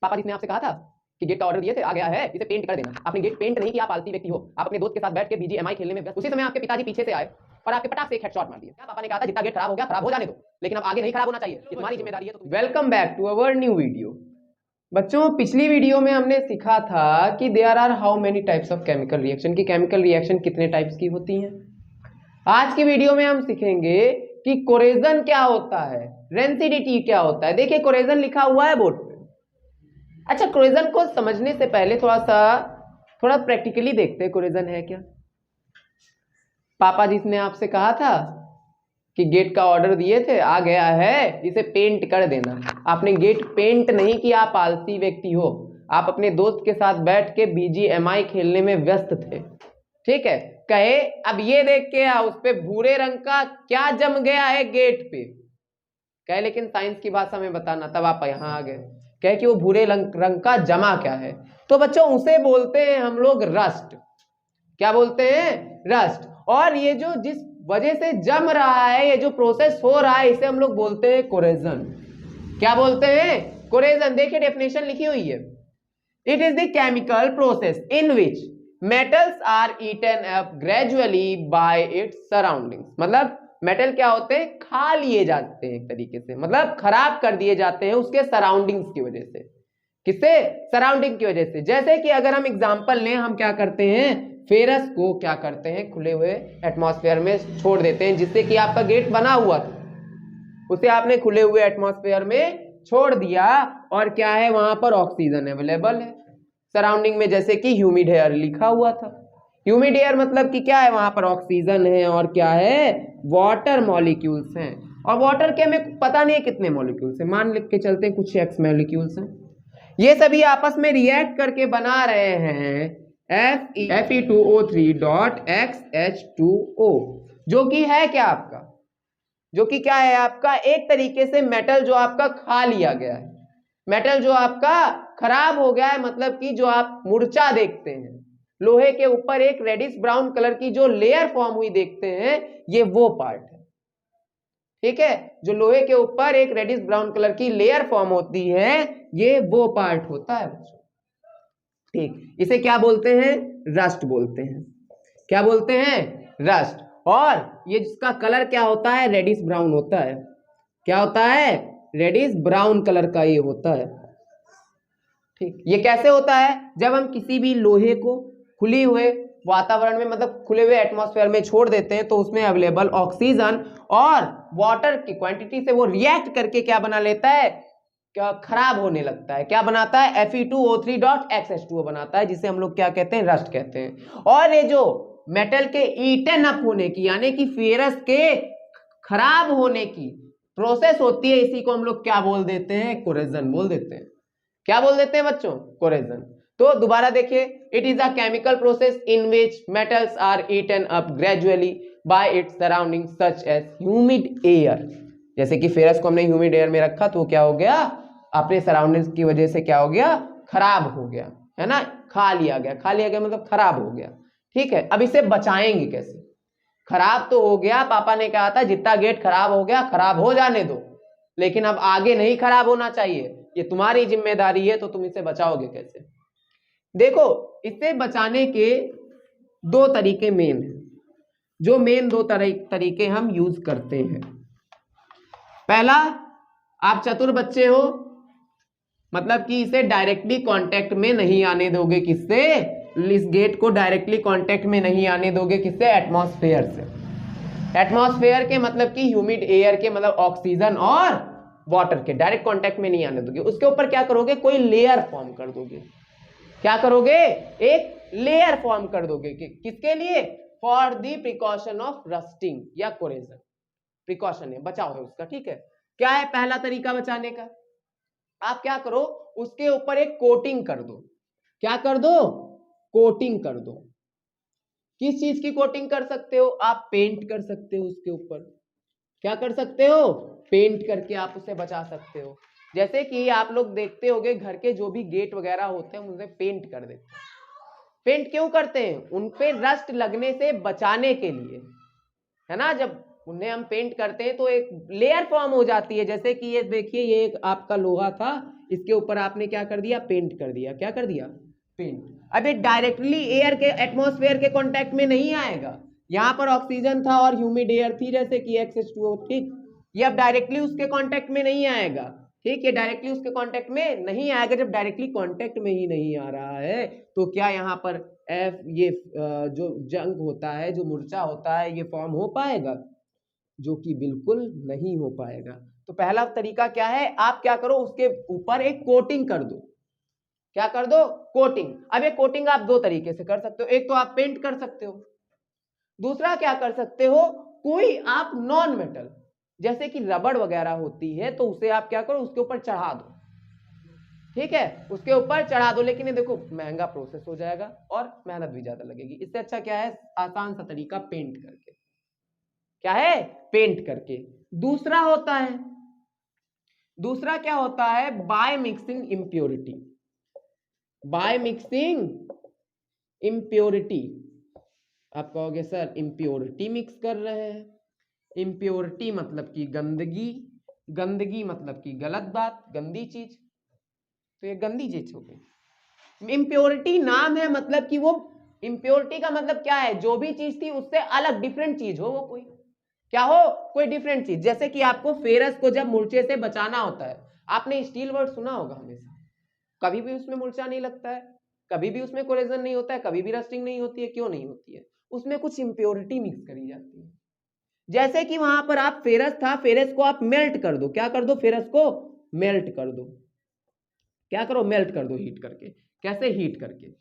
पापा जी ने आपसे कहा था कि गेट का ऑर्डर दिए थे, आ गया है, इसे पेंट कर देना। आपने गेट पेंट नहीं किया, आप आलसी व्यक्ति हो। आप अपने दोस्त के साथ बैठ के बीजीएमआई खेलने में व्यस्त। उसी समय आपके पिताजी पीछे से आए और आपके पटाख से एक हेडशॉट मार दिया। क्या पापा ने कहा था, जितना गेट खराब हो गया खराब हो जाने दो, लेकिन अब आगे नहीं खराब होना चाहिए, ये तुम्हारी जिम्मेदारी है। तो welcome back to our new video. बच्चों, पिछली वीडियो में हमने सीखा था कि there are how many types of chemical reaction, की केमिकल रिएक्शन कितने टाइप्स की होती हैं। आज की वीडियो में हम सीखेंगे कि कोरेजन क्या होता है, रेंसिडिटी क्या होता है। देखिए कोरेजन लिखा हुआ है बोर्ड पे। अच्छा, कोरेजन को समझने से पहले थोड़ा प्रैक्टिकली देखते हैं कोरेजन है क्या। पापा जी ने आपसे कहा था कि गेट का ऑर्डर दिए थे, आ गया है, इसे पेंट कर देना। आपने गेट पेंट नहीं किया, आप आलसी व्यक्ति हो। आप अपने दोस्त के साथ बैठ के बीजीएमआई खेलने में व्यस्त थे, ठीक है। कहे अब ये देख के आ, उस पे भूरे रंग का क्या जम गया है गेट पे। कहे लेकिन साइंस की भाषा में बताना, तब आप यहां आ गए। कहे कि वो भूरे रंग का जमा क्या है। तो बच्चों उसे बोलते हैं हम लोग रस्ट। क्या बोलते हैं? रस्ट। और ये जो जिस वजह से जम रहा है, ये जो प्रोसेस हो रहा है, इसे हम लोग बोलते हैं कोरेजन। क्या बोलते हैं? कोरेजन। देखिए डेफिनेशन लिखी हुई है, it is the chemical process in which metals are eaten up gradually by its surroundings. मतलब मेटल क्या होते हैं? खा लिए जाते हैं एक तरीके से, मतलब खराब कर दिए जाते हैं उसके सराउंडिंग्स की वजह से। किससे? सराउंडिंग की वजह से। जैसे कि अगर हम एग्जांपल लें, हम क्या करते हैं, फेरस को क्या करते हैं, खुले हुए एटमॉस्फेयर में छोड़ देते हैं, जिससे कि आपका गेट बना हुआ था, उसे आपने खुले हुए एटमॉस्फेयर में छोड़ दिया, और क्या है, वहां पर ऑक्सीजन अवेलेबल है सराउंडिंग में। जैसे कि ह्यूमिड एयर लिखा हुआ था। ह्यूमिड एयर मतलब कि क्या है, वहां पर ऑक्सीजन है और क्या है, वाटर मॉलिक्यूल्स हैं। और वाटर के हमें पता नहीं है कितने मॉलिक्यूल्स हैं, मान लिख के चलते हैं कुछ एक्स मॉलिक्यूल्स हैं। ये सभी आपस में रिएक्ट करके बना रहे हैं Fe2O3.XH2O, जो कि है क्या आपका, जो कि क्या है आपका, एक तरीके से मेटल जो आपका खा लिया गया है, मेटल जो आपका खराब हो गया है। मतलब कि जो आप मूर्छा देखते हैं, लोहे के ऊपर एक रेडिश ब्राउन कलर की जो लेयर फॉर्म हुई देखते हैं, ये वो पार्ट है, ठीक है। जो लोहे के ऊपर एक रेडिश ब्राउन कलर की लेयर फॉर्म होती है, ये वो पार्ट होता है बच्चों, ठीक। इसे क्या बोलते हैं? रस्ट बोलते हैं। क्या बोलते हैं? रस्ट। और ये जिसका कलर क्या होता है, रेडिश ब्राउन होता है। क्या होता है? रेडिश ब्राउन कलर का ये होता है, ठीक। ये कैसे होता है? जब हम किसी भी लोहे को खुली हुए वातावरण में, मतलब खुले हुए एटमॉस्फेयर में छोड़ देते हैं, तो उसमें अवेलेबल ऑक्सीजन और वाटर की क्वांटिटी से वो रिएक्ट करके क्या बना लेता है, क्या खराब होने लगता है। क्या बनाता है? Fe2O3.XH2O बनाता है, जिसे हम लोग क्या कहते हैं, रस्ट कहते हैं। और ये जो मेटल के ईटन अप होने की, यानी कि फेरस के खराब होने की प्रोसेस होती है, इसी को हम लोग क्या बोल देते हैं, कोरेजन बोल देते हैं। क्या बोल देते हैं बच्चों? कोरेजन। तो दोबारा देखिए, it is a chemical process in which metals are eaten up gradually by its surrounding such as humid air. जैसे कि फेरस को हमने ह्यूमिड एयर में रखा, तो क्या हो गया, अपने सराउंडिंग्स की वजह से क्या हो गया, खराब हो गया, है ना। खा लिया गया, खा लिया गया मतलब खराब हो गया, ठीक है। अब इसे बचाएंगे कैसे? खराब तो हो गया, पापा ने कहा था जितना गेट खराब हो गया खराब हो जाने दो, लेकिन अब आगे नहीं खराब होना चाहिए, ये तुम्हारी जिम्मेदारी है, तो तुम इसे बचाओगे कैसे? देखो, इसे बचाने के दो तरीके मेन हैं, जो मेन दो तरीके हम यूज करते हैं। पहला, आप चतुर बच्चे हो, मतलब कि इसे डायरेक्टली कांटेक्ट में नहीं आने दोगे। किससे? इस गेट को डायरेक्टली कांटेक्ट में नहीं आने दोगे। किससे? एटमॉस्फेयर से। एटमॉस्फेयर के मतलब कि ह्यूमिड एयर के, मतलब ऑक्सीजन और वाटर के डायरेक्ट कांटेक्ट में नहीं आने दोगे। उसके ऊपर क्या करोगे, कोई लेयर फॉर्म कर दोगे। क्या करोगे? एक लेयर फॉर्म कर दोगे। किसके लिए? For the precaution of rusting या कोरेजन। प्रिकॉशन है, बचाव है उसका, ठीक है। क्या है पहला तरीका बचाने का? आप क्या करो, उसके ऊपर एक कोटिंग कर दो। क्या कर दो? कोटिंग कर दो। किस चीज की कोटिंग कर सकते हो आप? पेंट कर सकते हो उसके ऊपर। क्या कर सकते हो? पेंट करके आप उसे बचा सकते हो। जैसे कि आप लोग देखते होंगे, घर के जो भी गेट वगैरह होते हैं उनसे पेंट कर देते हैं। पेंट क्यों करते हैं? उन पे रस्ट लगने से बचाने के लिए, है ना। जब उन्हें हम पेंट करते हैं तो एक लेयर फॉर्म हो जाती है। जैसे कि ये देखिए, ये एक आपका लोहा था, इसके ऊपर आपने क्या कर दिया, पेंट कर दिया। क्या कर दिया, पेंट। अब ये डायरेक्टली एयर के एटमॉस्फेयर के कांटेक्ट में नहीं आएगा। यहाँ पर ऑक्सीजन था और ह्यूमिड एयर थी जैसे कि H2O, ठीक, ये अब डायरेक्टली उसके कांटेक्ट में नहीं आएगा, ठीक, ये डायरेक्टली उसके कांटेक्ट में नहीं आएगा। जब डायरेक्टली कांटेक्ट में ही नहीं आ रहा है तो क्या यहाँ पर ये जो जंग होता है, जो मूर्छा होता है, ये फॉर्म हो पाएगा, जो कि बिल्कुल नहीं हो पाएगा। तो पहला तरीका क्या है, आप क्या करो, उसके ऊपर एक कोटिंग कर दो। क्या कर दो, कोटिंग। अब ये कोटिंग आप दो तरीके से कर सकते हो, एक तो आप पेंट कर सकते हो, दूसरा क्या कर सकते हो, कोई आप नॉन मेटल जैसे कि रबड़ वगैरह होती है तो उसे आप क्या करो, उसके ऊपर चढ़ा दो, ठीक है, उसके ऊपर चढ़ा दो। लेकिन ये देखो महंगा प्रोसेस हो जाएगा और मेहनत भी ज्यादा लगेगी। इससे अच्छा क्या है, आसान सा तरीका पेंट करके। क्या है, पेंट करके। दूसरा होता है, दूसरा क्या होता है, by mixing impurity. By mixing impurity. आप कहोगे सर इम्प्योरिटी मिक्स कर रहे हैं, इम्प्योरिटी मतलब कि गंदगी, गंदगी मतलब कि गलत बात, गंदी चीज, तो ये गंदी चीज हो गई। इम्प्योरिटी नाम है, मतलब कि वो इम्प्योरिटी का मतलब क्या है, जो भी चीज थी उससे अलग डिफरेंट चीज हो, वो कोई क्या हो, कोई डिफरेंट चीज। जैसे कि आपको फेरस को जब मूर्छे से बचाना होता है, आपने स्टील वर्ड सुना होगा हमेशा, कभी भी उसमें मूर्छा नहीं लगता है, कभी भी उसमें कोरेजन नहीं होता है, कभी भी रस्टिंग नहीं होती है। क्यों नहीं होती है, उसमें कुछ इम्प्योरिटी मिक्स करी जाती है। जैसे कि वहां पर आप फेरस था, फेरस को आप मेल्ट कर दो। क्या कर दो, फेरस को मेल्ट कर दो। क्या करो, मेल्ट कर दो हीट करके। कैसे, हीट करके।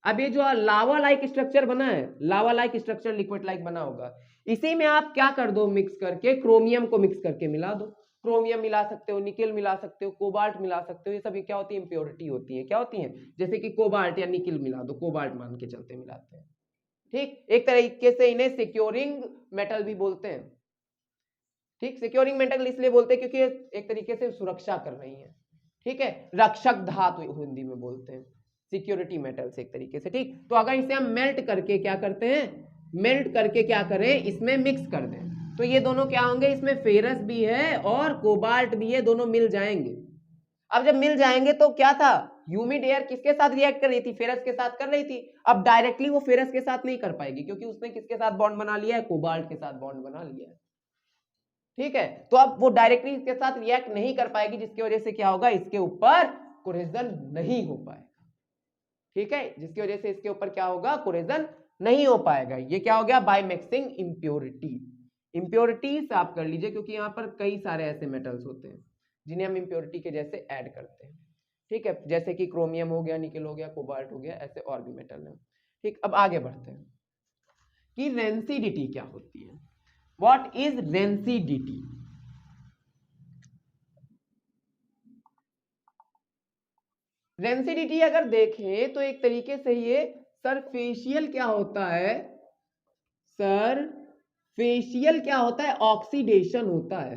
अब ये जो लावा लाइक स्ट्रक्चर बना है, लावा लाइक स्ट्रक्चर लिक्विड लाइक बना होगा, इसी में आप क्या कर दो, मिक्स करके क्रोमियम को मिक्स करके मिला दो। क्रोमियम मिला सकते हो, निकेल मिला सकते हो, कोबाल्ट मिला सकते हो, ये सब क्या होती है, इंप्योरिटी होती है। क्या होती है, जैसे कि कोबाल्ट या निकेल मिला दो, कोबाल्ट मान के चलते मिलाते हैं, ठीक। एक तरीके से इन्हें सिक्योरिंग मेटल भी बोलते हैं, ठीक। सिक्योरिंग मेटल इसलिए बोलते हैं क्योंकि एक तरीके से सुरक्षा कर रही है, ठीक है, रक्षक धातु हिंदी में बोलते हैं, सिक्योरिटी मेटल्स एक तरीके से, ठीक। तो अगर इसे हम मेल्ट करके क्या करते हैं, मेल्ट करके क्या करें, इसमें मिक्स कर दें, तो ये दोनों क्या होंगे, इसमें फेरस भी है और कोबाल्ट भी है, दोनों मिल जाएंगे। अब जब मिल जाएंगे तो क्या था, ह्यूमिड एयर किसके साथ रिएक्ट कर रही थी, फेरस के साथ कर रही थी। अब डायरेक्टली वो फेरस के साथ नहीं कर पाएगी क्योंकि उसने किसके साथ बॉन्ड बना लिया है, कोबाल्ट के साथ बॉन्ड बना लिया है, ठीक है। तो अब वो डायरेक्टली इसके साथ रिएक्ट नहीं कर पाएगी, जिसकी वजह से क्या होगा, इसके ऊपर कोरेजन नहीं हो पाएगा, ठीक है, जिसकी वजह से इसके ऊपर क्या होगा, कोरेजन नहीं हो पाएगा। ये क्या हो गया, बाय मिक्सिंग इम्प्योरिटी। इम्प्योरिटीज आप कर लीजिए क्योंकि यहाँ पर कई सारे ऐसे मेटल्स होते हैं जिन्हें हम इम्प्योरिटी के जैसे ऐड करते हैं, ठीक है, जैसे कि क्रोमियम हो गया, निकेल हो गया, कोबाल्ट हो गया, ऐसे और भी मेटल है, ठीक। अब आगे बढ़ते हैं कि रेंसिडिटी क्या होती है। What is rancidity? रेंसिडिटी अगर देखें तो एक तरीके से ये सरफेशियल क्या होता है, सरफेशियल क्या होता है, ऑक्सीडेशन होता है।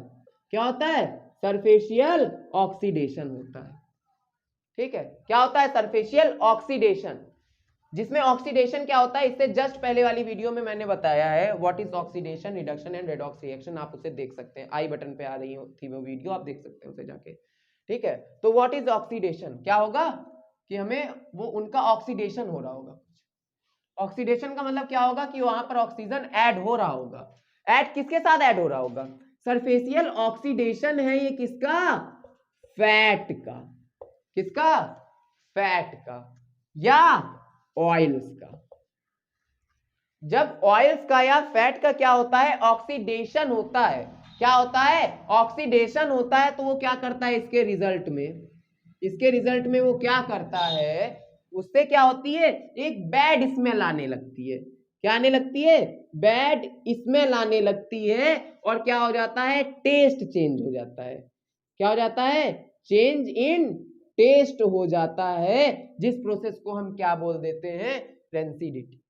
क्या होता है, सरफेशियल ऑक्सीडेशन होता है, ठीक है। क्या होता है, सरफेशियल ऑक्सीडेशन, जिसमें ऑक्सीडेशन क्या होता है, इससे जस्ट पहले वाली वीडियो में मैंने बताया है what is oxidation, reduction and redox reaction, आप उसे देख सकते हैं, आई बटन पे आ रही थी वो वीडियो, आप देख सकते हैं उसे जाके, ठीक है। तो व्हाट इज ऑक्सीडेशन, क्या होगा कि हमें वो उनका ऑक्सीडेशन हो रहा होगा। ऑक्सीडेशन का मतलब क्या होगा कि वहां पर ऑक्सीजन ऐड हो रहा होगा। ऐड किसके साथ ऐड हो रहा होगा, सरफेशियल ऑक्सीडेशन है ये किसका, फैट का, किसका, फैट का या ऑयल्स का। जब ऑयल्स का या फैट का क्या होता है, ऑक्सीडेशन होता है, क्या होता है, ऑक्सीडेशन होता है, तो वो क्या करता है, इसके रिजल्ट में, इसके रिजल्ट में वो क्या करता है, उससे क्या होती है, एक बैड स्मेल आने लगती है। क्या आने लगती है, बैड स्मेल आने लगती है, और क्या हो जाता है, टेस्ट चेंज हो जाता है। क्या हो जाता है, चेंज इन टेस्ट हो जाता है, जिस प्रोसेस को हम क्या बोल देते हैं, रेंसिडिटी।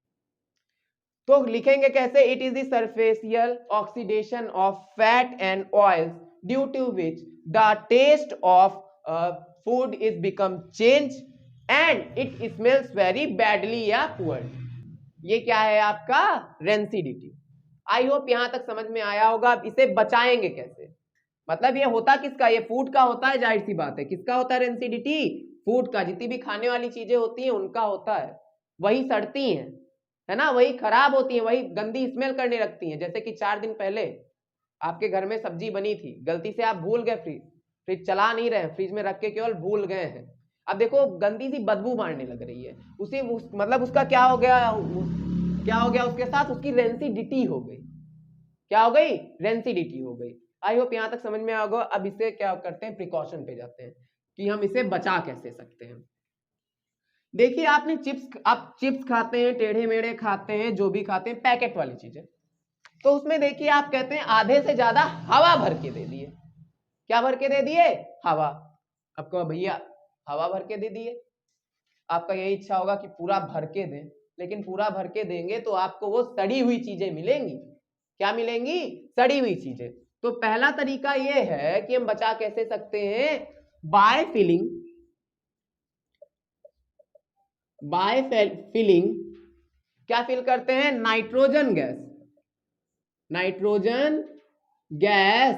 तो लिखेंगे कैसे, it is the surficial oxidation of fat and oils due to which the taste of food is become change and it smells very badly या पुअरली। ये क्या है आपका, रेंसिडिटी। आई होप यहां तक समझ में आया होगा। अब इसे बचाएंगे कैसे, मतलब ये होता किसका, ये फूड का होता है, जाहिर सी बात है। किसका होता है रेंसिडिटी, फूड का। जितनी भी खाने वाली चीजें होती हैं उनका होता है, वही सड़ती हैं, है ना, वही खराब होती है, वही गंदी स्मेल करने लगती हैं। जैसे कि 4 दिन पहले आपके घर में सब्जी बनी थी, गलती से आप भूल गए, फ्रिज चला नहीं रहे, फ्रिज में रख के केवल भूल गए हैं, अब देखो गंदी सी बदबू मारने लग रही है, मतलब उसका क्या हो गया उसके साथ, उसकी रेंसिडिटी हो गई। क्या हो गई, रेंसिडिटी हो गई। आई होप यहां तक समझ में आ गया। अब इसे क्या करते हैं, प्रिकॉशन पे जाते हैं कि हम इसे बचा कैसे सकते हैं। देखिए आपने आप चिप्स खाते हैं, टेढ़े मेढ़े खाते हैं, जो भी खाते हैं पैकेट वाली चीजें, तो उसमें देखिए आप कहते हैं आधे से ज्यादा हवा भर के दे दिए। क्या भर के दे दिए, हवा। आपको भैया हवा भर के दे दिए, आपका यही इच्छा होगा कि पूरा भर के दें, लेकिन पूरा भर के देंगे तो आपको वो सड़ी हुई चीजें मिलेंगी। क्या मिलेंगी, सड़ी हुई चीजें। तो पहला तरीका ये है कि हम बचा कैसे सकते हैं, बाय फिलिंग क्या फिल करते हैं, nitrogen gas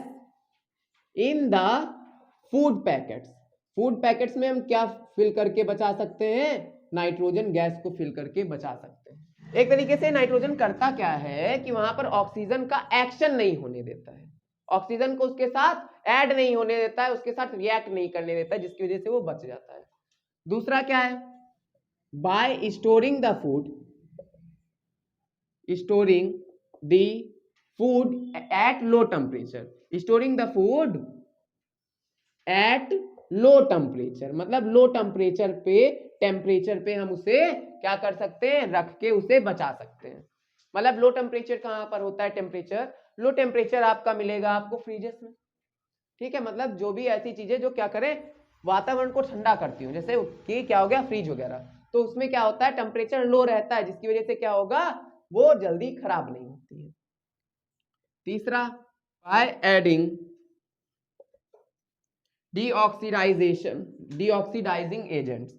in the food packets में हम क्या फिल करके बचा सकते हैं, नाइट्रोजन गैस को फिल करके बचा सकते हैं। एक तरीके से नाइट्रोजन करता क्या है कि वहां पर ऑक्सीजन का एक्शन नहीं होने देता है, ऑक्सीजन को उसके साथ ऐड नहीं होने देता है, उसके साथ रिएक्ट नहीं करने देता है, जिसकी वजह से वो बच जाता है। दूसरा क्या है, bye storing the food at low temperature, मतलब लो टेम्परेचर पे हम उसे क्या कर सकते हैं, रख के उसे बचा सकते हैं। मतलब लो टेम्परेचर कहां पर होता है, टेम्परेचर लो टेम्परेचर आपका मिलेगा आपको फ्रीजेस में, ठीक है। मतलब जो भी ऐसी चीजें जो क्या करें, वातावरण को ठंडा करती हूँ, जैसे कि क्या हो गया फ्रिज वगैरह, तो उसमें क्या होता है, टेम्परेचर लो रहता है, जिसकी वजह से क्या होगा, वो जल्दी खराब नहीं होती है। तीसरा, बाय एडिंग डीऑक्सीडाइजिंग एजेंट्स,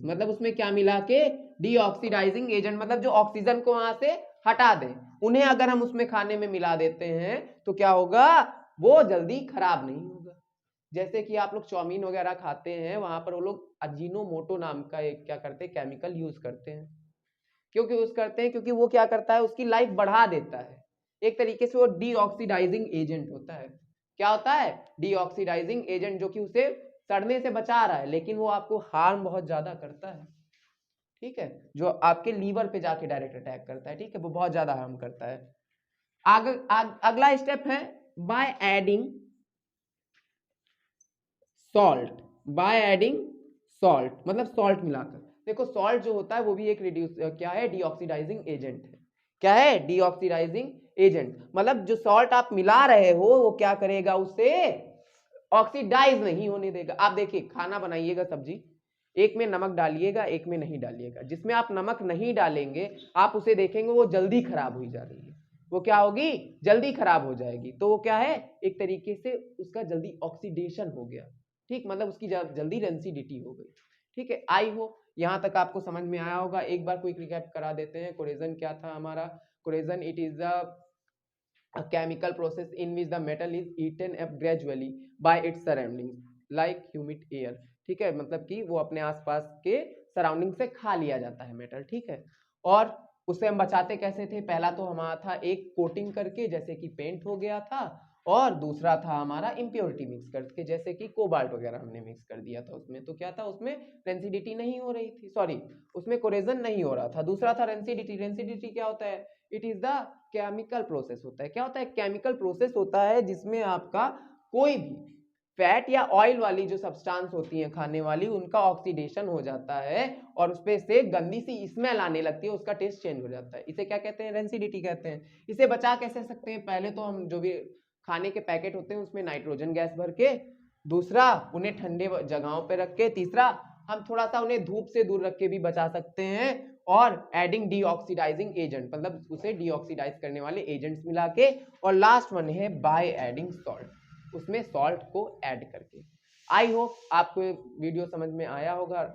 मतलब उसमें क्या मिला के, डीऑक्सीडाइजिंग एजेंट, मतलब जो ऑक्सीजन को वहां से हटा दें, उन्हें अगर हम उसमें खाने में मिला देते हैं तो क्या होगा, वो जल्दी खराब नहीं होगा। जैसे कि आप लोग चाउमीन वगैरह खाते हैं, वहां पर वो लोग अजीनोमोटो नाम का एक क्या करते हैं, केमिकल यूज करते हैं। क्योंकि यूज करते हैं, क्योंकि वो क्या करता है, उसकी लाइफ बढ़ा देता है। एक तरीके से वो डीऑक्सीडाइजिंग एजेंट होता है। क्या होता है, डीऑक्सीडाइजिंग एजेंट, जो कि उसे सड़ने से बचा रहा है, लेकिन वो आपको हार्म बहुत ज्यादा करता है, ठीक है, जो आपके लीवर पे जाके डायरेक्ट अटैक करता है, ठीक है, वो बहुत ज्यादा हार्म करता है। अगला स्टेप है बाय एडिंग सॉल्ट, मतलब सॉल्ट मिलाकर। देखो सॉल्ट जो होता है वो भी एक क्या है, डीऑक्सीडाइजिंग एजेंट है। क्या है, डीऑक्सीडाइजिंग एजेंट, मतलब जो सॉल्ट आप मिला रहे हो वो क्या करेगा, उसे ऑक्सीडाइज नहीं होने देगा। आप देखिए खाना बनाइएगा, सब्जी, एक में नमक डालिएगा, एक में नहीं डालिएगा। जिसमें आप नमक नहीं डालेंगे, आप उसे देखेंगे वो जल्दी खराब हुई जा रही है, वो क्या होगी, जल्दी खराब हो जाएगी। तो वो क्या है, एक तरीके से उसका जल्दी ऑक्सीडेशन हो गया, ठीक, मतलब उसकी जल्दी रेंसिडिटी हो गई, ठीक है। आई होप यहां तक आपको समझ में आया होगा। एक बार क्विक रिकैप करा देते हैं। कोरेजन क्या था हमारा, corrosion it is a chemical process in which the metal is eaten up gradually by its surroundings like humid air, ठीक है, मतलब कि वो अपने आसपास के सराउंडिंग से खा लिया जाता है मेटल, ठीक है। और उसे हम बचाते कैसे थे, पहला तो हमारा था एक कोटिंग करके, जैसे कि पेंट हो गया था, और दूसरा था हमारा इम्प्योरिटी मिक्स करके, जैसे कि कोबाल्ट वगैरह हमने मिक्स कर दिया था उसमें, तो क्या था, उसमें रेंसिडिटी नहीं हो रही थी, सॉरी उसमें कोरेजन नहीं हो रहा था। दूसरा था रेंसिडिटी क्या होता है, it is the chemical process होता है। क्या होता है, केमिकल प्रोसेस होता है जिसमें आपका कोई भी फैट या ऑयल वाली जो सब्सटेंस होती है खाने वाली, उनका ऑक्सीडेशन हो जाता है और उसपे से गंदी सी स्मेल आने लगती है, उसका टेस्ट चेंज हो जाता है। इसे क्या कहते हैं, रेंसिडिटी कहते हैं। इसे बचा कैसे सकते हैं, पहले तो हम जो भी खाने के पैकेट होते हैं उसमें नाइट्रोजन गैस भर के, दूसरा उन्हें ठंडे जगहों पे रख के, तीसरा हम थोड़ा सा उन्हें धूप से दूर रख के भी बचा सकते हैं, और एडिंग डीऑक्सीडाइजिंग एजेंट, मतलब उसे डीऑक्सीडाइज करने वाले एजेंट्स मिला के, और लास्ट वन है बाय एडिंग सॉल्ट, उसमें सॉल्ट को ऐड करके। आई होप आपको वीडियो समझ में आया होगा।